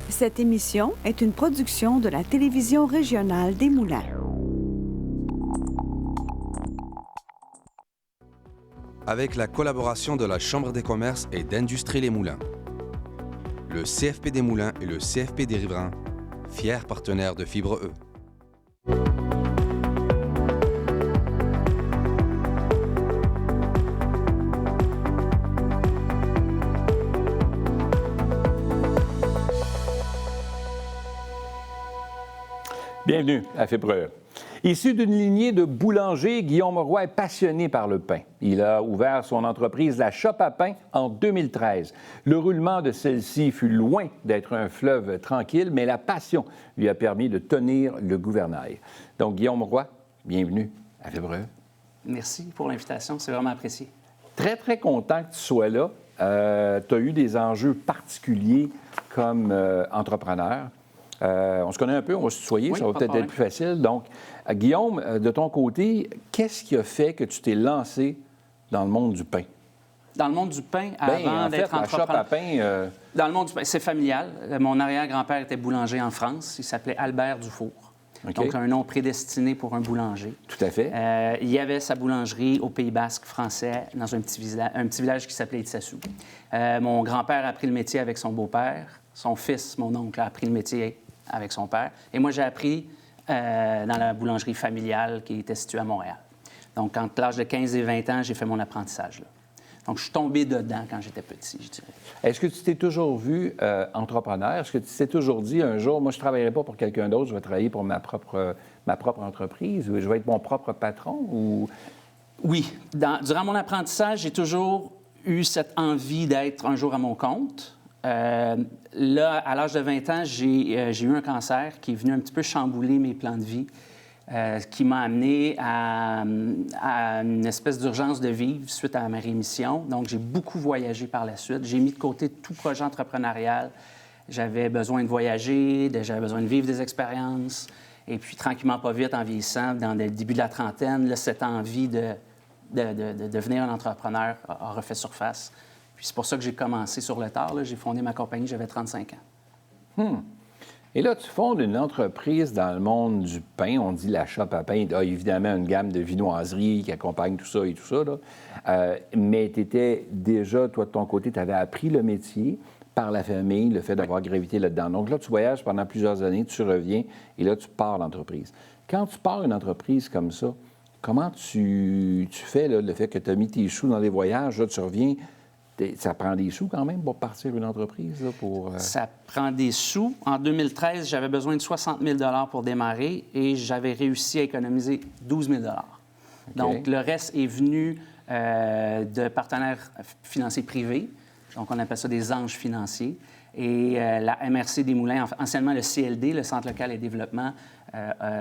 Cette émission est une production de la télévision régionale des Moulins. Avec la collaboration de la Chambre des commerces et d'industrie Les Moulins, le CFP des Moulins et le CFP des Riverains, fiers partenaires de Fibre E. Bienvenue à Fibre E. Issu d'une lignée de boulangers, Guillaume Roy est passionné par le pain. Il a ouvert son entreprise La Shop à pain en 2013. Le roulement de celle-ci fut loin d'être un fleuve tranquille, mais la passion lui a permis de tenir le gouvernail. Donc, Guillaume Roy, bienvenue à Fibre E. Merci pour l'invitation, c'est vraiment apprécié. Très, très content que tu sois là. Tu as eu des enjeux particuliers comme entrepreneur. On se connaît un peu, on va se tutoyer, oui, ça va peut-être être plus facile. Donc, Guillaume, de ton côté, qu'est-ce qui a fait que tu t'es lancé dans le monde du pain? Dans le monde du pain, avant d'être entrepreneur? La Shop à pain... Dans le monde du pain, c'est familial. Mon arrière-grand-père était boulanger en France. Il s'appelait Albert Dufour. Okay. Donc, un nom prédestiné pour un boulanger. Tout à fait. Il y avait sa boulangerie au Pays basque français, dans un petit village qui s'appelait Itsasou. Mon grand-père a appris le métier avec son beau-père. Son fils, mon oncle, a appris le métier avec son père. Et moi, j'ai appris dans la boulangerie familiale qui était située à Montréal. Donc, entre l'âge de 15 et 20 ans, j'ai fait mon apprentissage là. Donc, je suis tombé dedans quand j'étais petit, je dirais. Est-ce que tu t'es toujours vu entrepreneur? Est-ce que tu t'es toujours dit un jour, moi, je ne travaillerai pas pour quelqu'un d'autre, je vais travailler pour ma propre entreprise, ou je vais être mon propre patron? Ou... Oui. Durant mon apprentissage, j'ai toujours eu cette envie d'être un jour à mon compte. Là, à l'âge de 20 ans, j'ai eu un cancer qui est venu un petit peu chambouler mes plans de vie, qui m'a amené à une espèce d'urgence de vivre suite à ma rémission. Donc, j'ai beaucoup voyagé par la suite. J'ai mis de côté tout projet entrepreneurial. J'avais besoin de voyager, j'avais besoin de vivre des expériences. Et puis, tranquillement, pas vite, en vieillissant, dans le début de la trentaine, là, cette envie de devenir un entrepreneur a refait surface. Puis c'est pour ça que j'ai commencé sur le tard. Là. J'ai fondé ma compagnie, j'avais 35 ans. Et là, tu fondes une entreprise dans le monde du pain. On dit La Shop à pain. Il y a évidemment une gamme de viennoiseries qui accompagne tout ça et tout ça. Là. Mais tu étais déjà, toi, de ton côté, tu avais appris le métier par la famille, le fait d'avoir gravité là-dedans. Donc là, tu voyages pendant plusieurs années, tu reviens et là, tu pars l'entreprise. Quand tu pars une entreprise comme ça, comment tu fais là, le fait que tu as mis tes sous dans les voyages, là, tu reviens... Ça prend des sous quand même pour partir une entreprise? Là, Ça prend des sous. En 2013, j'avais besoin de 60 000 $ pour démarrer et j'avais réussi à économiser 12 000 $. Okay. Donc, le reste est venu de partenaires financiers privés. Donc, on appelle ça des anges financiers. Et la MRC des Moulins, anciennement le CLD, le Centre local et développement,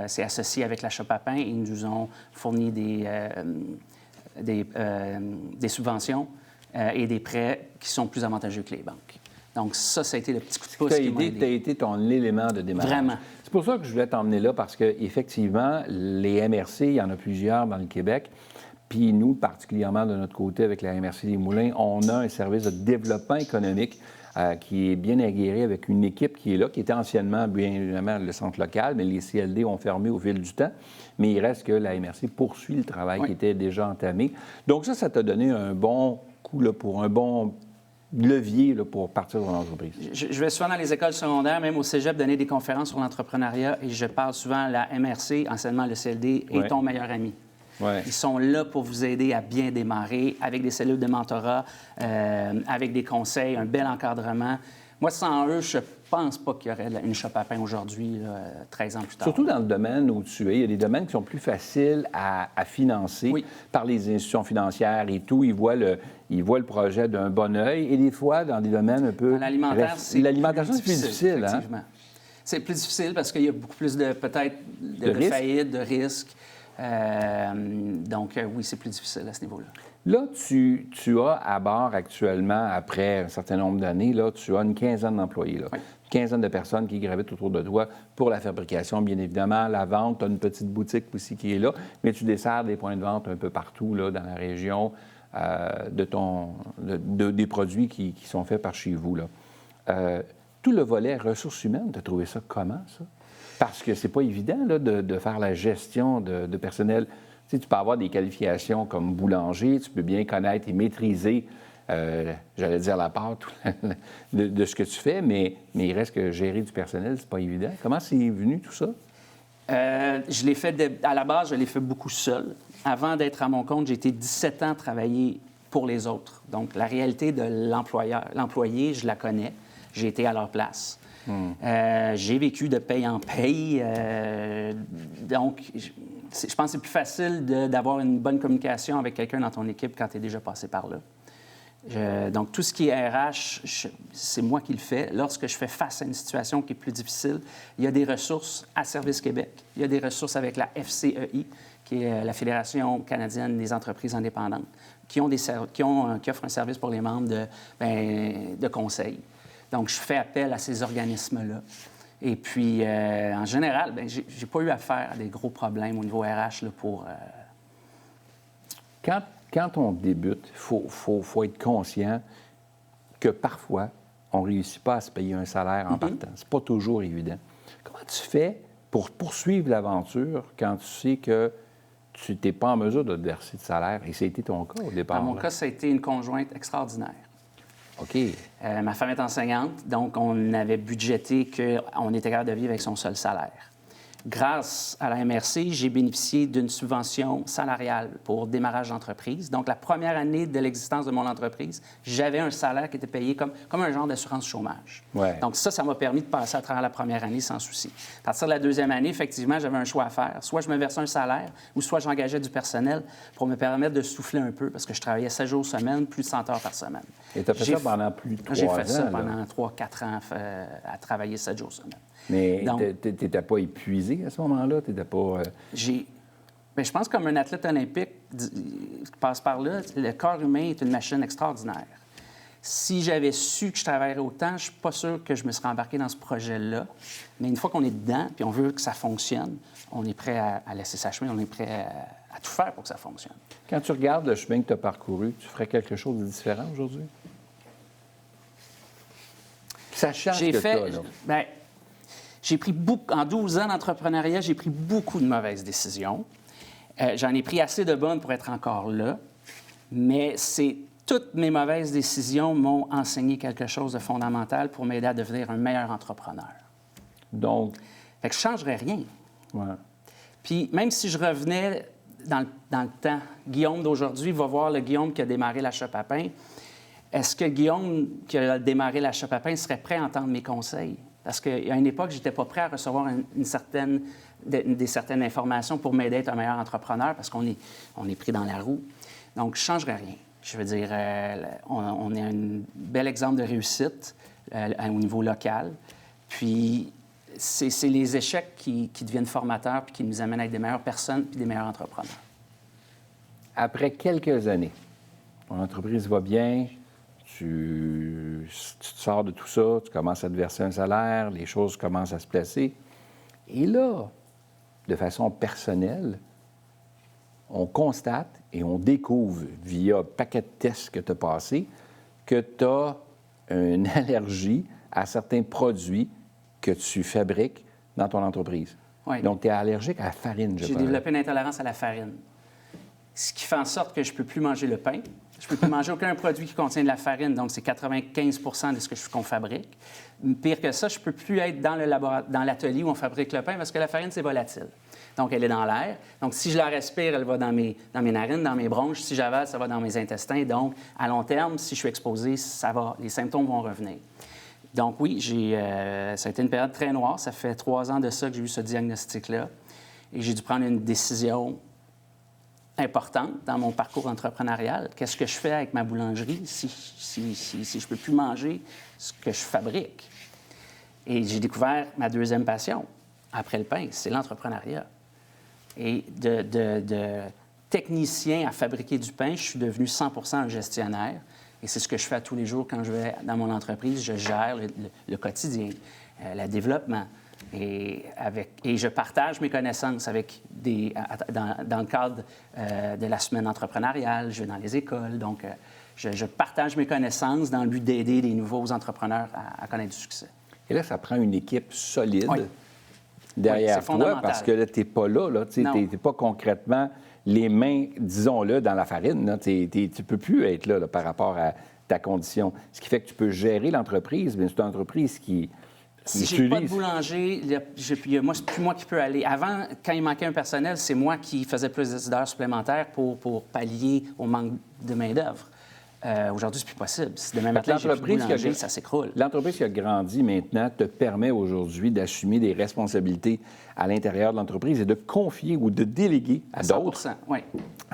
s'est associé avec la Shop à pain et ils nous ont fourni des subventions et des prêts qui sont plus avantageux que les banques. Donc ça a été le petit coup de pouce qui m'a aidé. Tu as été ton élément de démarrage. Vraiment. C'est pour ça que je voulais t'emmener là, parce qu'effectivement, les MRC, il y en a plusieurs dans le Québec. Puis nous, particulièrement de notre côté, avec la MRC des Moulins, on a un service de développement économique qui est bien aguerri avec une équipe qui est là, qui était anciennement, bien évidemment, le centre local, mais les CLD ont fermé au fil du temps. Mais il reste que la MRC poursuit le travail qui était déjà entamé. Donc ça t'a donné un bon coup là, pour un bon levier là, pour partir de l'entreprise. Je vais souvent dans les écoles secondaires, même au cégep, donner des conférences sur l'entrepreneuriat et je parle souvent à la MRC, anciennement le CLD, et ton meilleur ami. Ouais. Ils sont là pour vous aider à bien démarrer avec des cellules de mentorat, avec des conseils, un bel encadrement. Moi, sans eux, je pense pas qu'il y aurait une Shop à pain aujourd'hui, là, 13 ans plus tard. Surtout dans le domaine où tu es, il y a des domaines qui sont plus faciles à financer par les institutions financières et tout. Ils voient le projet d'un bon œil. Et des fois, dans des domaines un peu... L'alimentation, c'est plus difficile. Effectivement. Hein? C'est plus difficile parce qu'il y a beaucoup plus de faillites, de risques. Donc, oui, c'est plus difficile à ce niveau-là. Là, tu as à bord actuellement, après un certain nombre d'années, là, tu as une quinzaine d'employés. Là. Oui. Une quinzaine de personnes qui gravitent autour de toi pour la fabrication, bien évidemment, la vente. Tu as une petite boutique aussi qui est là, mais tu desserres des points de vente un peu partout là, dans la région des produits qui sont faits par chez vous. Là. Tout le volet ressources humaines, tu as trouvé ça comment, ça? Parce que c'est pas évident là, de faire la gestion de personnel. Tu sais, tu peux avoir des qualifications comme boulanger, tu peux bien connaître et maîtriser, j'allais dire la pâte de ce que tu fais, mais il reste que gérer du personnel, c'est pas évident. Comment c'est venu tout ça? Je l'ai fait, à la base, je l'ai fait beaucoup seul. Avant d'être à mon compte, j'ai été 17 ans à travailler pour les autres. Donc, la réalité de l'employé, je la connais. J'ai été à leur place. J'ai vécu de paye en paye. Donc, je pense que c'est plus facile d'avoir une bonne communication avec quelqu'un dans ton équipe quand tu es déjà passé par là. Donc, tout ce qui est RH, c'est moi qui le fais. Lorsque je fais face à une situation qui est plus difficile, il y a des ressources à Service Québec. Il y a des ressources avec la FCEI, qui est la Fédération canadienne des entreprises indépendantes, qui offre un service pour les membres de conseil. Donc, je fais appel à ces organismes-là. Et puis, en général, j'ai pas eu affaire à des gros problèmes au niveau RH là, pour... Quand on débute, il faut être conscient que parfois, on ne réussit pas à se payer un salaire en partant. C'est pas toujours évident. Comment tu fais pour poursuivre l'aventure quand tu sais que tu n'es pas en mesure de te verser de salaire? Et ça a été ton cas au départ. Dans mon cas, ça a été une conjointe extraordinaire. OK. Ma femme est enseignante, donc on avait budgété qu'on était capable de vivre avec son seul salaire. Grâce à la MRC, j'ai bénéficié d'une subvention salariale pour démarrage d'entreprise. Donc, la première année de l'existence de mon entreprise, j'avais un salaire qui était payé comme un genre d'assurance chômage. Ouais. Donc, ça m'a permis de passer à travers la première année sans souci. À partir de la deuxième année, effectivement, j'avais un choix à faire. Soit je me versais un salaire, ou soit j'engageais du personnel pour me permettre de souffler un peu, parce que je travaillais 7 jours semaine, plus de 100 heures par semaine. Et tu as fait ça pendant plus de 3 ans? J'ai fait ça là. pendant 3-4 ans, à travailler 7 jours semaine. Mais Donc, tu n'étais pas épuisé à ce moment-là? Tu n'étais pas... Bien, je pense que comme un athlète olympique qui passe par là, le corps humain est une machine extraordinaire. Si j'avais su que je travaillerais autant, je ne suis pas sûr que je me serais embarqué dans ce projet-là. Mais une fois qu'on est dedans puis on veut que ça fonctionne, on est prêt à laisser ça chemin, on est prêt à tout faire pour que ça fonctionne. Quand tu regardes le chemin que tu as parcouru, tu ferais quelque chose de différent aujourd'hui? Sachant que tu as, là. Bien, j'ai pris en 12 ans d'entrepreneuriat, j'ai pris beaucoup de mauvaises décisions. J'en ai pris assez de bonnes pour être encore là, mais toutes mes mauvaises décisions m'ont enseigné quelque chose de fondamental pour m'aider à devenir un meilleur entrepreneur. Donc... Fait que je ne changerais rien. Ouais. Puis même si je revenais dans le temps, Guillaume d'aujourd'hui va voir le Guillaume qui a démarré la Shop à pain. Est-ce que Guillaume qui a démarré la Shop à pain serait prêt à entendre mes conseils? Parce qu'à une époque, je n'étais pas prêt à recevoir des certaines informations pour m'aider à être un meilleur entrepreneur parce qu'on est pris dans la roue. Donc, je ne changerais rien. Je veux dire, on est un bel exemple de réussite au niveau local. Puis, c'est les échecs qui deviennent formateurs puis qui nous amènent à être des meilleures personnes puis des meilleurs entrepreneurs. Après quelques années, ton entreprise va bien, tu te sors de tout ça, tu commences à te verser un salaire, les choses commencent à se placer. Et là, de façon personnelle, on constate et on découvre, via un paquet de tests que tu as passés, que tu as une allergie à certains produits que tu fabriques dans ton entreprise. Oui. Donc, tu es allergique à la farine, je J'ai pense. développé une intolérance à la farine, ce qui fait en sorte que je ne peux plus manger le pain. Je ne peux plus manger aucun produit qui contient de la farine, donc c'est 95 de ce qu'on fabrique. Pire que ça, je ne peux plus être dans l'atelier où on fabrique le pain parce que la farine, c'est volatile. Donc, elle est dans l'air. Donc, si je la respire, elle va dans mes narines, dans mes bronches. Si j'avale, ça va dans mes intestins. Donc, à long terme, si je suis exposé, les symptômes vont revenir. Donc, oui, ça a été une période très noire. Ça fait 3 ans de ça que j'ai eu ce diagnostic-là. Et j'ai dû prendre une décision importante dans mon parcours entrepreneurial. Qu'est-ce que je fais avec ma boulangerie si je ne peux plus manger ce que je fabrique? Et j'ai découvert ma deuxième passion, après le pain, c'est l'entrepreneuriat. Et de technicien à fabriquer du pain, je suis devenu 100% un gestionnaire. Et c'est ce que je fais tous les jours quand je vais dans mon entreprise. Je gère le quotidien, le développement. Et je partage mes connaissances dans le cadre de la semaine entrepreneuriale. Je vais dans les écoles. Donc, je partage mes connaissances dans le but d'aider les nouveaux entrepreneurs à connaître du succès. Et là, ça prend une équipe solide Oui. derrière c'est toi, fondamental. parce que là, tu n'es pas là tu Non. n'es pas concrètement les mains, disons-le, dans la farine. Là. Tu ne peux plus être là, par rapport à ta condition. Ce qui fait que tu peux gérer l'entreprise, mais c'est une entreprise qui Si j'ai pas de boulanger, c'est plus moi qui peux aller. Avant, quand il manquait un personnel, c'est moi qui faisais plus d'heures supplémentaires pour pallier au manque de main-d'œuvre. Aujourd'hui, c'est plus possible. Si demain matin, j'ai plus de boulanger, ça s'écroule. L'entreprise qui a grandi maintenant te permet aujourd'hui d'assumer des responsabilités à l'intérieur de l'entreprise et de confier ou de déléguer à d'autres 100%, oui.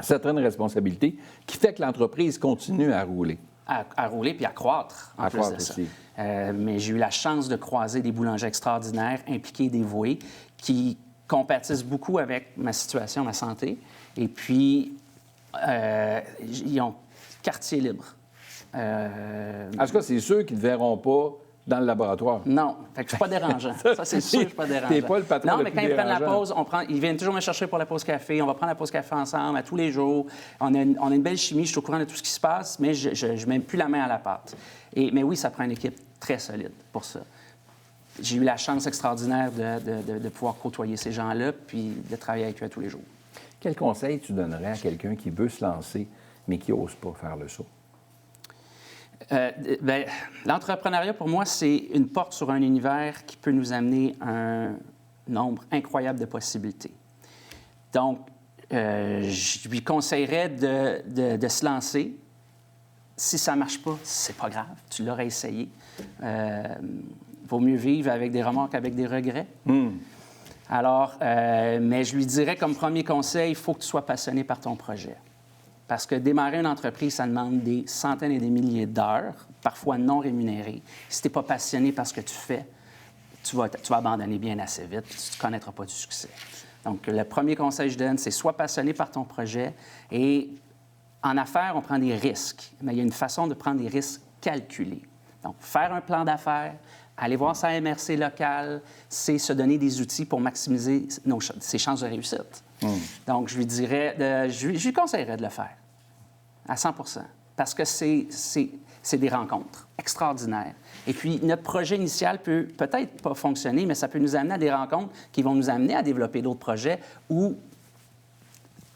certaines responsabilités qui fait que l'entreprise continue à rouler. À rouler puis à croître, en À plus croître de ça. aussi. Mais j'ai eu la chance de croiser des boulangers extraordinaires, impliqués, dévoués, qui compatissent beaucoup avec ma situation, ma santé. Et puis, ils ont quartier libre. En tout cas, c'est ceux qui ne te verront pas dans le laboratoire. Non, fait que je ne suis pas dérangeant. Ça, c'est sûr, je ne suis pas dérangeant. T'es pas le patron Non, le mais plus quand ils prennent la dérangeant. pause, ils viennent toujours me chercher pour la pause café. On va prendre la pause café ensemble à tous les jours. On a une belle chimie, je suis au courant de tout ce qui se passe, mais je ne mets plus la main à la pâte. Mais oui, ça prend une équipe très solide pour ça. J'ai eu la chance extraordinaire de pouvoir côtoyer ces gens-là puis de travailler avec eux à tous les jours. Quel conseil tu donnerais à quelqu'un qui veut se lancer, mais qui n'ose pas faire le saut? L'entrepreneuriat, pour moi, c'est une porte sur un univers qui peut nous amener un nombre incroyable de possibilités. Donc, je lui conseillerais de se lancer. Si ça ne marche pas, c'est pas grave, tu l'auras essayé. Vaut mieux vivre avec des remords qu'avec des regrets. Alors, mais je lui dirais comme premier conseil, il faut que tu sois passionné par ton projet. Parce que démarrer une entreprise, ça demande des centaines et des milliers d'heures, parfois non rémunérées. Si tu n'es pas passionné par ce que tu fais, tu vas abandonner bien assez vite, puis tu ne connaîtras pas du succès. Donc, le premier conseil que je donne, c'est sois passionné par ton projet. Et en affaires, on prend des risques, mais il y a une façon de prendre des risques calculés. Donc, faire un plan d'affaires, aller voir sa MRC locale, c'est se donner des outils pour maximiser ses chances de réussite. Donc, je lui dirais, je lui conseillerais de le faire à 100 parce que c'est des rencontres extraordinaires. Et puis, notre projet initial peut peut-être pas fonctionner, mais ça peut nous amener à des rencontres qui vont nous amener à développer d'autres projets ou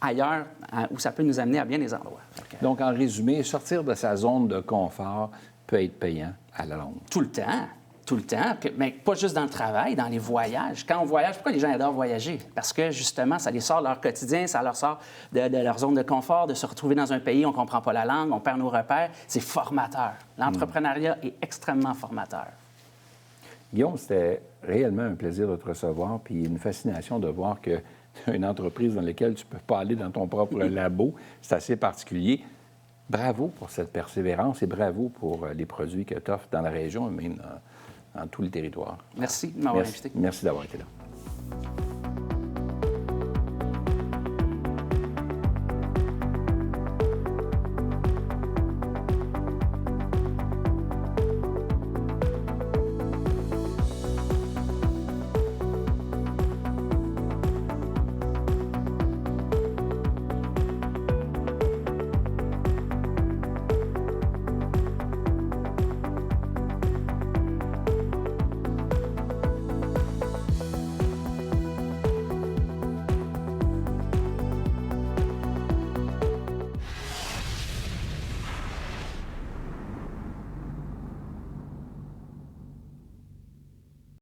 ailleurs, où ça peut nous amener à bien des endroits. Donc, en résumé, sortir de sa zone de confort peut être payant à la longue. Tout le temps. Tout le temps, mais pas juste dans le travail, dans les voyages. Quand on voyage, pourquoi les gens adorent voyager? Parce que, justement, ça les sort de leur quotidien, ça leur sort de leur zone de confort, de se retrouver dans un pays, on ne comprend pas la langue, on perd nos repères. C'est formateur. L'entrepreneuriat est extrêmement formateur. Guillaume, c'était réellement un plaisir de te recevoir, puis une fascination de voir que une entreprise dans laquelle tu ne peux pas aller dans ton propre labo, c'est assez particulier. Bravo pour cette persévérance et bravo pour les produits que tu offres dans la région et même dans tout le territoire. Merci de m'avoir invité. Merci d'avoir été là.